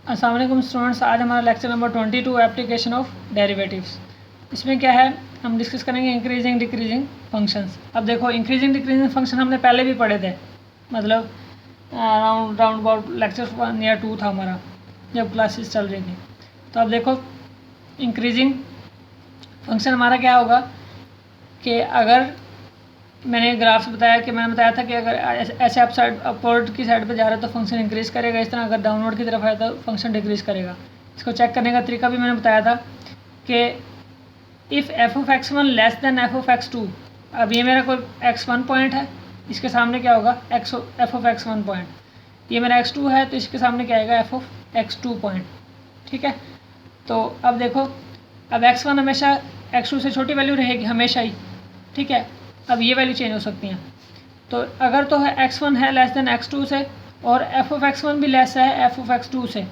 अस्सलाम वालेकुम स्टूडेंट्स, आज हमारा lecture number 22 application of derivatives. इसमें क्या है, हम डिस्कस करेंगे इंक्रीजिंग डिक्रीजिंग फंक्शंस। अब देखो, इंक्रीजिंग डिक्रीजिंग फंक्शन हमने पहले भी पढ़े थे, मतलब राउंड अबाउट लेक्चर 1 या 2 था हमारा जब क्लासेस चल रही थी। तो अब देखो, इंक्रीजिंग फंक्शन हमारा क्या होगा कि अगर मैंने ग्राफ्स बताया कि मैंने बताया था कि अगर ऐसे अपवर्ड की साइड पे जा रहा है तो फंक्शन इंक्रीज़ करेगा, इस तरह अगर डाउनवर्ड की तरफ आया तो फंक्शन डिक्रीज़ करेगा। इसको चेक करने का तरीका भी मैंने बताया था कि if F of X one less than F of X two, अब ये मेरा कोई एक्स वन पॉइंट है, इसके सामने क्या होगा F of X one point, ये मेरा एक्स टू है तो इसके सामने क्या आएगा F of X two point. ठीक है, तो अब देखो, अब एक्स वन हमेशा एक्स टू से छोटी वैल्यू रहेगी हमेशा ही। ठीक है, अब ये वैल्यू चेंज हो सकती हैं। तो अगर तो है एक्स वन है लेस देन एक्स टू से और एफ ऑफ एक्स वन भी लेस है एफ ऑफ एक्स टू से,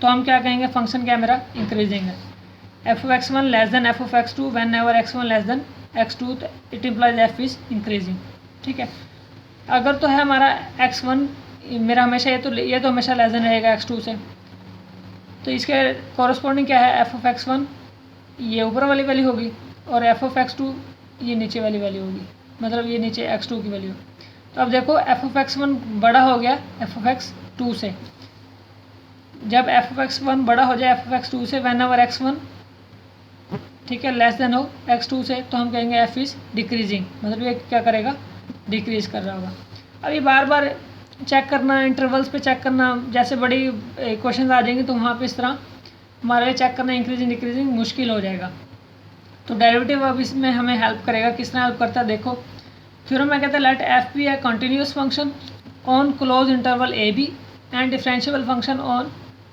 तो हम क्या कहेंगे, फंक्शन क्या मेरा इंक्रीजिंग है। F of X one less than F of X two whenever X one less than X two, it implies F is increasing. ठीक है, अगर तो है हमारा एक्स वन मेरा हमेशा ये तो हमेशा लेस देन रहेगा एक्स टू से, तो इसके कॉरस्पॉन्डिंग क्या है, एफ ऑफ एक्स वन ये ऊपर वाली वैल्यू होगी और एफ ऑफ एक्स टू ये नीचे वाली वैल्यू होगी, मतलब ये नीचे एक्स टू की वैल्यू। तो अब देखो, एफ ऑफ एक्स वन बड़ा हो गया एफ ऑफ एक्स टू से। जब एफ ऑफ एक्स वन बड़ा हो जाए एफ ऑफ एक्स टू से वैन एवर एक्स वन, ठीक है, लेस देन हो एक्स टू से, तो हम कहेंगे एफ इज़ डिक्रीजिंग, मतलब ये क्या करेगा, डिक्रीज कर रहा होगा। अब ये बार बार चेक करना, इंटरवल्स पे चेक करना, जैसे बड़ी क्वेश्चन आ जाएंगे तो वहाँ पे इस तरह हमारे लिए चेक करना इंक्रीजिंग डिक्रीजिंग मुश्किल हो जाएगा। तो डेरिवेटिव अब इसमें हमें हेल्प करेगा। किस तरह हेल्प करता है, देखो थ्योरम में कहता है let F be a continuous function on close interval A B and differentiable function on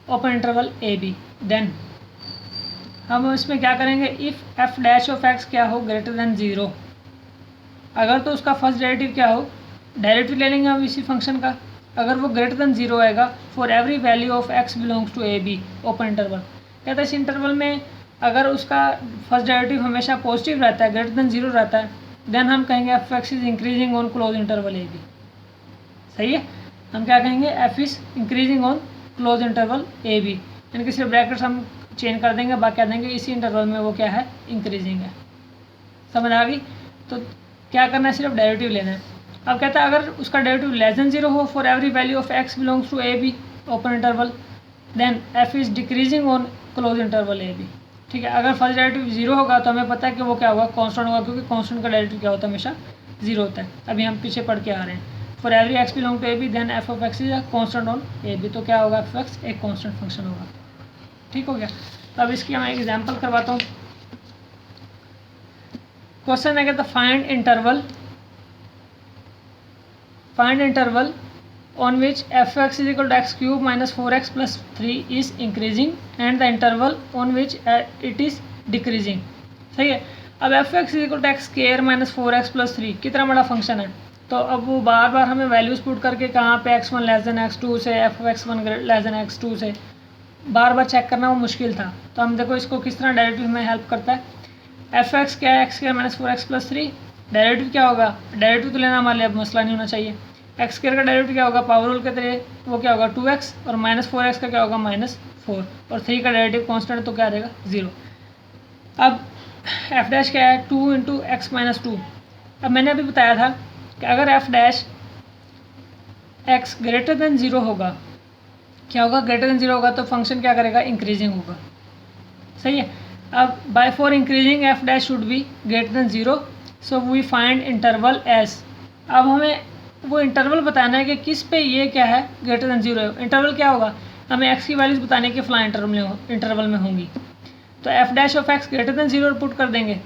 open interval A B, then हम इसमें क्या करेंगे, if F dash of X क्या हो ग्रेटर देन ज़ीरो, अगर तो उसका फर्स्ट डेरिवेटिव क्या हो, डेरिवेटिव ले लेंगे हम इसी फंक्शन का, अगर वो ग्रेटर देन ज़ीरो आएगा for every value of X belongs to A B open interval. कहता है इस इंटरवल में अगर उसका फर्स्ट डेरिवेटिव हमेशा पॉजिटिव रहता है, ग्रेटर देन ज़ीरो रहता है, देन हम कहेंगे F X is increasing on close interval A B. सही है, हम क्या कहेंगे, F is increasing on close interval A B, यानी कि सिर्फ ब्रैकेट्स हम चेंज कर देंगे, बाकी कह देंगे इसी इंटरवल में वो क्या है, इंक्रीजिंग है। समझ आ गई। तो क्या करना है, सिर्फ डेरिवेटिव लेना है। अब कहता है अगर उसका डेरिवेटिव लेस देन ज़ीरो हो for every value of X belongs to A B open interval, then F is decreasing on close interval A B. ठीक है, अगर फर्स्ट डेरिवेटिव जीरो होगा तो हमें पता है कि वो क्या होगा, कांस्टेंट होगा, क्योंकि कांस्टेंट का डेरिवेटिव क्या होता है, हमेशा जीरो होता है। अभी हम पीछे पढ़ के आ रहे हैं, for every X belong to A B then F of x is a constant on A B, तो क्या होगा, एफ एक्स एक कांस्टेंट फंक्शन होगा। ठीक हो गया। तो अब इसकी मैं एग्जाम्पल करवाता हूँ। क्वेश्चन है कहता find interval on which fx is equal to x cube minus 4x plus 3 is increasing and the interval on which it is decreasing। सही है, अब fx is equal to x square minus 4x plus 3 कितना बड़ा function है, तो अब वो बार बार हमें वैल्यूज़ पुट करके कहाँ पे x1 लेस देन x2 से F x one less then x2 से बार बार चेक करना वो मुश्किल था। तो हम देखो इसको किस तरह डेरिवेटिव में हेल्प करता है। एफ एक्स क्या है, x square minus 4x plus 3, derivative क्या होगा, डेरिवेटिव तो लेना हमारे लिए अब मसला नहीं होना चाहिए। एक्स स्क्वायर का डेरिवेटिव क्या होगा, पावर रूल के तरीके वो क्या होगा 2x, और माइनस 4x का क्या होगा -4, और 3 का डेरिवेटिव कांस्टेंट तो क्या आ जाएगा 0। अब एफ डैश क्या है, 2 इंटू एक्स माइनस 2। अब मैंने अभी बताया था कि अगर F dash x greater than zero होगा, क्या होगा, ग्रेटर देन ज़ीरो होगा तो फंक्शन क्या करेगा, इंक्रीजिंग होगा। सही है, अब by for increasing F dash should be greater than zero, so we find intervals. अब हमें वो इंटरवल बताना है कि किस पे ये क्या है, ग्रेटर देन ज़ीरो है। इंटरवल क्या होगा, हमें एक्स की वैल्यूज़ बताने के फला इंटरवल में होंगी, तो F dash of x greater than zero put कर देंगे।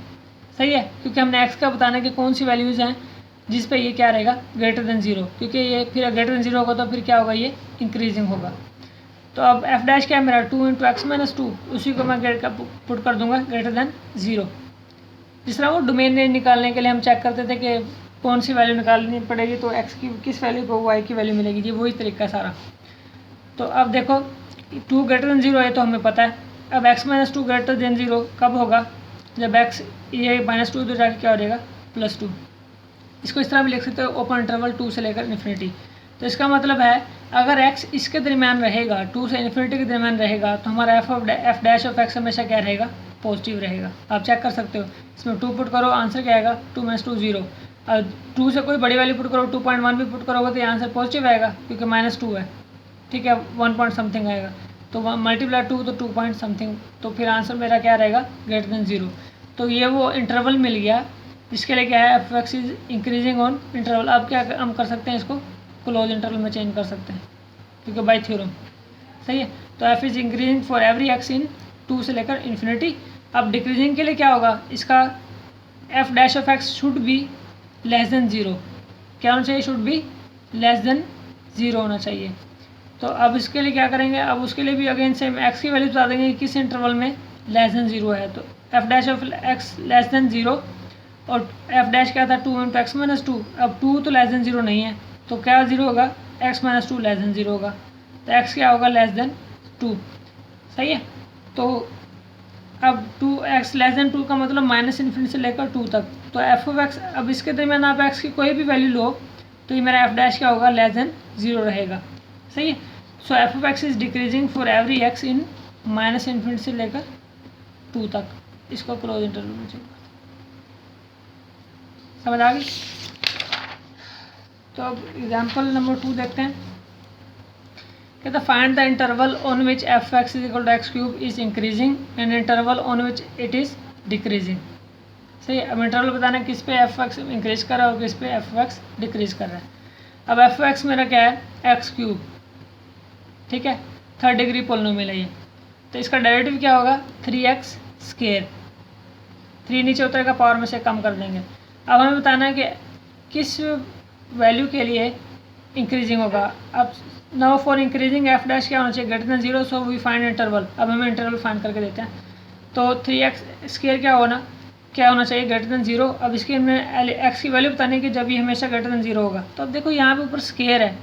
सही है, क्योंकि हमने एक्स का बताना है कि कौन सी वैल्यूज़ हैं जिस पे ये क्या रहेगा, ग्रेटर देन ज़ीरो, क्योंकि ये फिर ग्रेटर देन ज़ीरो होगा तो फिर क्या होगा, ये इंक्रीजिंग होगा। तो अब एफ डैश क्या है मेरा, 2 इंटू एक्स माइनस 2, उसी को मैं पुट कर दूंगा ग्रेटर देन ज़ीरो। जिस तरह वो डोमेन रेंज निकालने के लिए हम चेक करते थे कि कौन सी वैल्यू निकालनी पड़ेगी तो एक्स की किस वैल्यू को वाई की वैल्यू मिलेगी, ये वही तरीका सारा। तो अब देखो 2 ग्रेटर देन ज़ीरो है तो हमें पता है। अब x minus 2 greater than zero कब होगा, जब एक्स ये -2 तो जाके क्या हो जाएगा +2। इसको इस तरह भी लिख सकते हो, ओपन इंटरवल 2 से लेकर इन्फिनिटी। तो इसका मतलब है अगर x इसके दरमियान रहेगा, 2 से इन्फिनिटी के दरमियान रहेगा, तो हमारा एफ डैश ऑफ x हमेशा क्या रहेगा, पॉजिटिव रहेगा। आप चेक कर सकते हो, इसमें 2 पुट करो, आंसर क्या आएगा, 2 - 2 0। और 2 से कोई बड़ी वैल्यू पुट करो, 2.1 भी पुट करोगे तो ये आंसर पॉजिटिव आएगा क्योंकि -2 है, ठीक है, 1 पॉइंट समथिंग आएगा। तो मल्टीप्लाई 2 तो 2 पॉइंट समथिंग, तो फिर आंसर मेरा क्या रहेगा, ग्रेटर देन 0। तो ये वो इंटरवल मिल गया जिसके लिए क्या है, F X is increasing on interval. अब क्या हम कर सकते हैं, इसको क्लोज इंटरवल में चेंज कर सकते हैं क्योंकि बाय थ्योरम, सही है। तो F is increasing for every x in 2 से लेकर इन्फिनिटी। अब डिक्रीजिंग के लिए क्या होगा, इसका F dash of x should be less than 0। क्या होना चाहिए, शुड बी लेस देन 0 होना चाहिए। तो अब इसके लिए क्या करेंगे, अब उसके लिए भी अगेन सेम एक्स की वैल्यू बता देंगे कि किस इंटरवल में लेस देन 0 है। तो F dash of x less than 0 और एफ डैश क्या था, 2 × x - 2। अब 2 तो लेस देन 0 नहीं है, तो क्या 0 होगा, x - 2 लेस देन 0 होगा। तो x क्या होगा, लेस देन 2, सही है। तो अब 2x लेस देन 2 का मतलब -∞ से लेकर 2 तक। तो एफ ऑफ एक्स, अब इसके दरमियान आप x की कोई भी वैल्यू लो तो ये मेरा एफ डैश क्या होगा, लेस देन 0 रहेगा, सही है। So F of x is decreasing for every x in -∞ से लेकर 2 तक। इसको क्लोज इंटरवल में चेक, समझ आ गई। तो अब एग्जाम्पल नंबर 2 देखते हैं। कहता find the interval on which F X is equal to X cube is increasing and interval on which it is decreasing, सही है। अब इंटरवल बताना है किस पे एफ एक्स इंक्रीज कर रहा है और किस पे एफ एक्स डिक्रीज कर रहा है। अब एफ एक्स मेरा क्या है, एक्स क्यूब, ठीक है, 3rd डिग्री पोलिनोमियल है ये। तो इसका डेरिवेटिव क्या होगा, 3x स्क्वायर। 3 नीचे उतरेगा, पावर में से कम कर देंगे। अब हमें बताना है कि किस वैल्यू के लिए इंक्रीजिंग होगा। अब now for increasing F dash क्या होना चाहिए, greater than 0, so we find interval. अब हमें इंटरवल फाइंड करके देते हैं। तो 3x स्क्वायर क्या होना चाहिए, ग्रेटर देन 0। अब इसके में एक्स की वैल्यू बताने की, जब ये हमेशा ग्रेटर देन 0 होगा। तो अब देखो यहाँ पे ऊपर स्क्वायर है,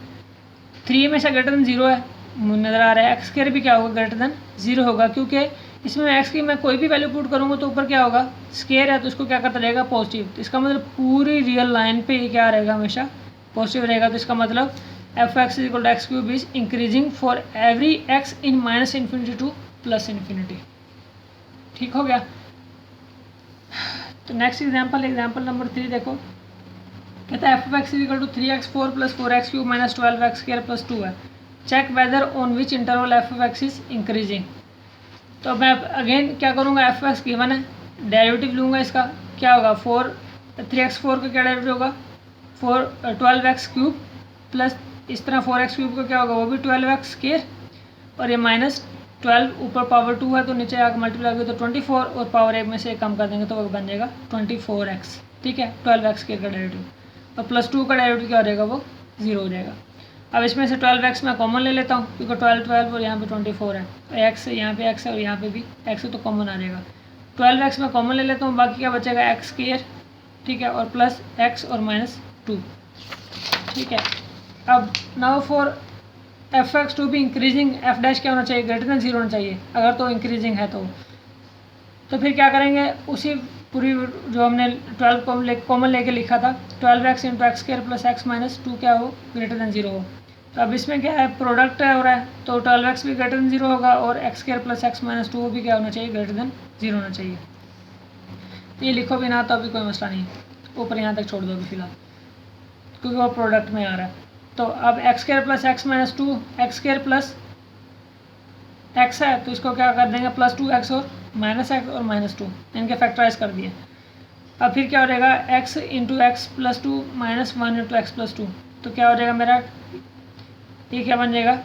3 हमेशा ग्रेटर देन 0 है, नज़र आ रहा है। एक्स स्क्वायर भी क्या होगा, ग्रेटर देन 0 होगा, क्योंकि इसमें एक्स की मैं कोई भी वैल्यू पुट करूँगा तो ऊपर क्या होगा, स्क्वायर है, तो इसको क्या करता रहेगा, पॉजिटिव। तो इसका मतलब पूरी रियल लाइन पे ये क्या रहेगा, हमेशा पॉजिटिव रहेगा। तो इसका मतलब F X is equal to X cube is increasing for every x in -∞ to +∞। ठीक हो गया। तो नेक्स्ट एग्जाम्पल नंबर 3 देखो। कहता है F of x is equal to 3x4 + 4x cube - 12x² + 2 है। Check whether on which interval F of x is increasing. तो मैं अगेन क्या करूँगा, एफ एक्स गिवन है, डेरिवेटिव लूँगा इसका, क्या होगा, 3x4 का क्या डेरिवेटिव होगा, 12x³ प्लस इस तरह 4x³ का क्या होगा, वो भी 12x², और ये -12 ऊपर पावर 2 है तो नीचे आकर मल्टीप्लाई करेंगे तो 24, और पावर 1 में से कम कर देंगे तो वो बन जाएगा 24x, ठीक है, 12x² का डेरिवेटिव। और +2 का डेरिवेटिव क्या हो जाएगा, वो 0 हो जाएगा। अब इसमें से 12x मैं कॉमन ले लेता हूँ क्योंकि 12 और यहाँ पे 24 है, x यहाँ पे x है और यहाँ पे भी x है तो कॉमन आ जाएगा। 12x मैं कॉमन ले लेता हूँ, बाकी क्या बचेगा, x², ठीक है, और प्लस x और -2, ठीक है। अब now for F X to be increasing, F dash क्या होना चाहिए, ग्रेटर देन 0 होना चाहिए, अगर तो इंक्रीजिंग है तो फिर क्या करेंगे, उसी पूरी जो हमने 12 कॉमन लेके लिखा था, 12x × x² + x - 2 क्या हो, ग्रेटर देन 0 हो। तो अब इसमें क्या है, प्रोडक्ट हो रहा है, तो 12x भी ग्रेटर देन 0 होगा और x² + x - 2 भी क्या होना चाहिए, ग्रेटर देन 0 होना चाहिए। तो ये लिखो भी ना तो अभी कोई मसला नहीं है, ऊपर यहाँ तक छोड़ दो अभी फिलहाल, क्योंकि वो प्रोडक्ट में आ रहा है। तो अब x² + x - 2, x² + x है तो इसको क्या कर देंगे, +2x और -x और -2 इनके फैक्टराइज कर दिए। अब फिर क्या हो जाएगा, x × x + 2 - 1 × x + 2, तो क्या हो जाएगा मेरा, ये क्या बन जाएगा,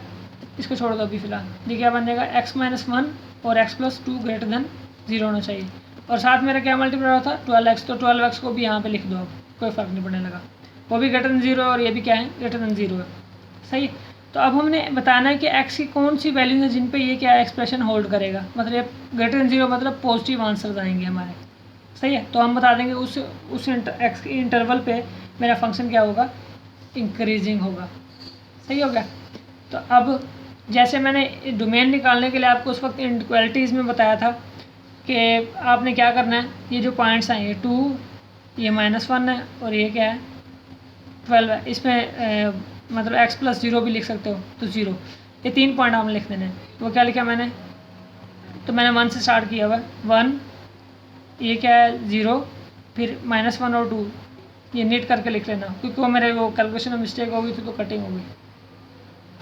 इसको छोड़ दो अभी फिलहाल, ये क्या बन जाएगा, x - 1 और x + 2 ग्रेटर देन 0 होना चाहिए। और साथ मेरा क्या मल्टीप्लाई हुआ था, 12x, तो 12x को भी यहाँ पे लिख दो, अब कोई फ़र्क नहीं पड़ने लगा, वो भी ग्रेटर देन 0 और ये भी क्या है, ग्रेटर देन 0 है, सही। तो अब हमने बताना है कि x की कौन सी वैल्यूज है जिन पे ये क्या एक्सप्रेशन होल्ड करेगा, मतलब ग्रेटर देन 0 मतलब पॉजिटिव आंसर आएंगे हमारे, सही है। तो हम बता देंगे उस x के इंटरवल पे मेरा फंक्शन क्या होगा, इंक्रीजिंग होगा, सही हो गया। तो अब जैसे मैंने डोमेन निकालने के लिए आपको उस वक्त इनइक्वालिटीज़ में बताया था कि आपने क्या करना है, ये जो पॉइंट्स हैं, ये 2, ये -1 है और ये क्या है, 12 है। इसमें मतलब x प्लस 0 भी लिख सकते हो, तो 0, ये 3 पॉइंट हम लिख देने हैं। वो क्या लिखा मैंने, तो मैंने 1 से स्टार्ट किया हुआ, 1, ये क्या है 0, फिर -1 और 2, ये नीट करके लिख लेना, क्योंकि वो मेरे वो कैलकुलेशन में मिस्टेक हो गई थी तो कटिंग हो गई।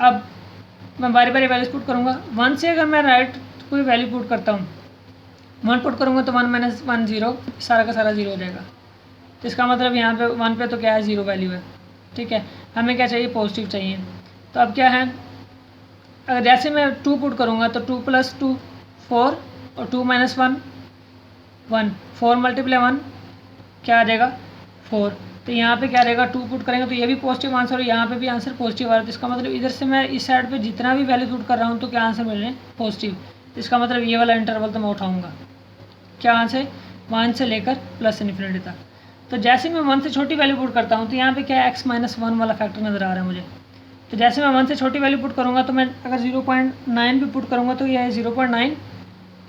अब मैं बारी बारी वैल्यूज पुट करूँगा। 1 से अगर मैं राइट कोई वैल्यू पुट करता हूँ, 1 पुट करूँगा तो 1 - 1 0, सारा का सारा 0 हो जाएगा। तो इसका मतलब यहाँ पे 1 पे तो क्या है 0 वैल्यू है, ठीक है। हमें क्या चाहिए, पॉजिटिव चाहिए। तो अब क्या है, अगर जैसे मैं 2 पुट करूँगा तो 2 + 2 4 और 2 - 1 1, 4 × 1 क्या आ जाएगा 4। तो यहाँ पे क्या रहेगा, 2 पुट करेंगे तो ये भी पॉजिटिव आंसर और यहाँ पे भी आंसर पॉजिटिव आ रहा है। तो इसका मतलब इधर से मैं इस साइड पे जितना भी वैल्यू पुट कर रहा हूँ तो क्या आंसर मिल रहे हैं, पॉजिटिव। इसका मतलब ये वाला इंटरवल तो मैं उठाऊँगा क्या आंसर, 1 से लेकर +∞ तक। तो जैसे मैं 1 से छोटी वैल्यू पुट करता हूँ तो यहाँ पे क्या है, x - 1 वाला फैक्टर नज़र आ रहा है मुझे। तो जैसे मैं 1 से छोटी वैल्यू पुट करूँगा तो मैं अगर 0.9 भी पुट करूँगा तो ये है 0.9,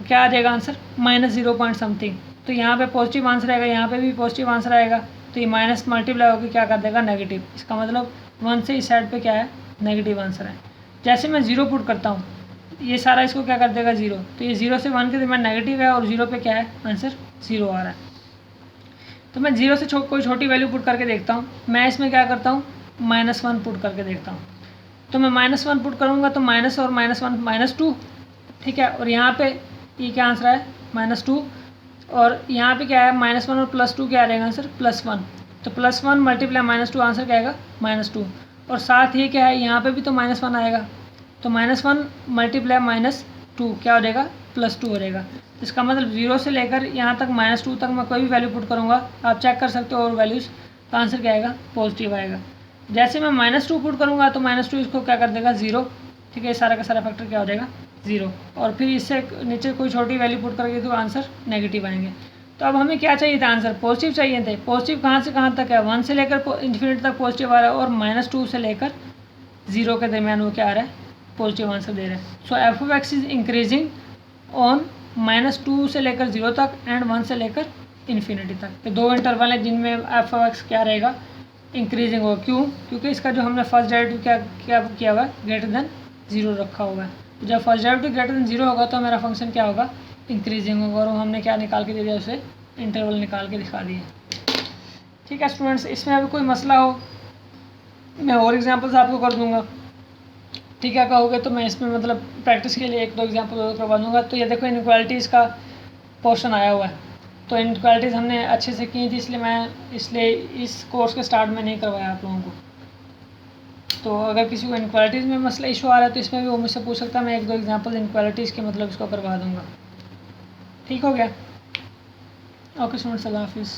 क्या आ जाएगा आंसर, -0 पॉइंट समथिंग। तो यहाँ पे पॉजिटिव आंसर आएगा, यहाँ पे भी पॉजिटिव आंसर आएगा, तो ये माइनस मल्टीप्लाई होकर क्या कर देगा, नेगेटिव। इसका मतलब 1 से इस साइड पे क्या है, नेगेटिव आंसर है। जैसे मैं 0 पुट करता हूँ, ये सारा इसको क्या कर देगा 0, तो ये 0 से 1 के दरमियान नेगेटिव है और 0 पे क्या है, आंसर 0 आ रहा है। तो मैं 0 से कोई छोटी वैल्यू पुट करके देखता हूँ। मैं इसमें क्या करता हूँ, -1 पुट करके देखता हूँ। तो मैं -1 पुट करूँगा तो माइनस और -1 -2, ठीक है। और यहाँ पे ये क्या आंसर है, -2, और यहाँ पे क्या है, -1 और +2 क्या आ जाएगा आंसर, +1। तो +1 × -2 आंसर क्या आएगा, -2। और साथ ही क्या है, यहाँ पे भी तो -1 आएगा, तो -1 × -2 क्या हो जाएगा, +2 हो जाएगा। तो इसका मतलब 0 से लेकर यहाँ तक -2 तक मैं कोई भी वैल्यू पुट करूँगा, आप चेक कर सकते हो और वैल्यूज़, तो आंसर क्या आएगा, पॉजिटिव आएगा। जैसे मैं -2 पुट करूँगा तो -2 इसको क्या कर देगा 0, ठीक है। सारा का सारा फैक्टर क्या हो जाएगा 0, और फिर इससे नीचे कोई छोटी वैल्यू पुट करके तो आंसर नेगेटिव आएंगे। तो अब हमें क्या चाहिए था, आंसर पॉजिटिव चाहिए थे। पॉजिटिव कहाँ से कहाँ तक है, 1 से लेकर इन्फिनिटी तक पॉजिटिव आ रहा है, और -2 से लेकर 0 के दरमियान वो क्या आ रहा है, पॉजिटिव आंसर दे रहा है। सो f(x) इज इंक्रीजिंग ऑन -2 से लेकर 0 तक एंड 1 से लेकर इन्फिनिटी तक। ये दो इंटरवल हैं जिनमें f(x) क्या रहेगा, इंक्रीजिंग होगा। क्यों, क्योंकि इसका जो हमने फर्स्ट डेरिवेटिव क्या किया हुआ है, >0 रखा हुआ है। तो जब फर्स्ट डेरिवेटिव >0 होगा तो मेरा फंक्शन क्या होगा, इंक्रीजिंग होगा। और हमने क्या निकाल के दे दिया, उसे इंटरवल निकाल के दिखा दिए। ठीक है स्टूडेंट्स, इसमें अभी कोई मसला हो मैं और एग्जांपल्स आपको कर दूंगा, ठीक है। कहोगे तो मैं इसमें मतलब प्रैक्टिस के लिए 1-2 एग्जांपल और करवा दूंगा। तो ये देखो इनइक्वालिटीज़ का पोर्शन आया हुआ है, तो इनइक्वालिटीज़ हमने अच्छे से की थी, इसलिए इस कोर्स के स्टार्ट में नहीं करवाया आप लोगों को। तो अगर किसी को इनइक्वालिटीज़ में मसला इशू आ रहा है तो इसमें भी वो मुझसे पूछ सकता है, मैं 1-2 एग्जांपल इनइक्वालिटीज़ के मतलब इसको करवा दूँगा। ठीक हो गया, ओके स्टूडेंट्स, अल्लाह हाफिज़।